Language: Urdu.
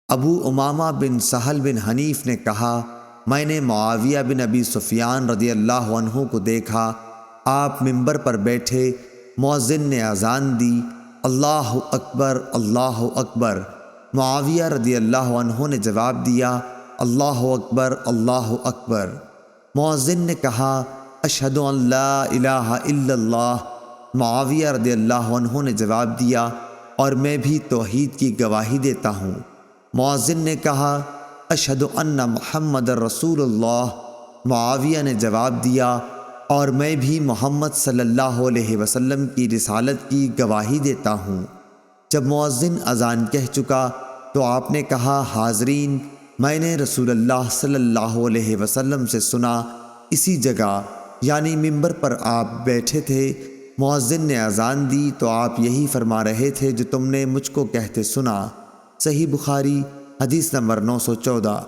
ابو امامہ بن سہل بن حنیف نے کہا، میں نے معاویہ بن ابی سفیان رضی اللہ عنہ کو دیکھا، آپ ممبر پر بیٹھے، مؤذن نے اذان دی، اللہ اکبر اللہ اکبر۔ معاویہ رضی اللہ عنہ نے جواب دیا، اللہ اکبر اللہ اکبر۔ مؤذن نے کہا، اشہد ان لا الہ الا اللہ۔ معاویہ رضی اللہ عنہ نے جواب دیا، اور میں بھی توحید کی گواہی دیتا ہوں۔ مؤذن نے کہا، اشہد ان محمد رسول اللہ۔ معاویہ نے جواب دیا، اور میں بھی محمد صلی اللہ علیہ وسلم کی رسالت کی گواہی دیتا ہوں۔ جب مؤذن اذان کہہ چکا تو آپ نے کہا، حاضرین، میں نے رسول اللہ صلی اللہ علیہ وسلم سے سنا، اسی جگہ یعنی ممبر پر آپ بیٹھے تھے، مؤذن نے اذان دی تو آپ یہی فرما رہے تھے جو تم نے مجھ کو کہتے سنا۔ صحیح بخاری حدیث نمبر 914۔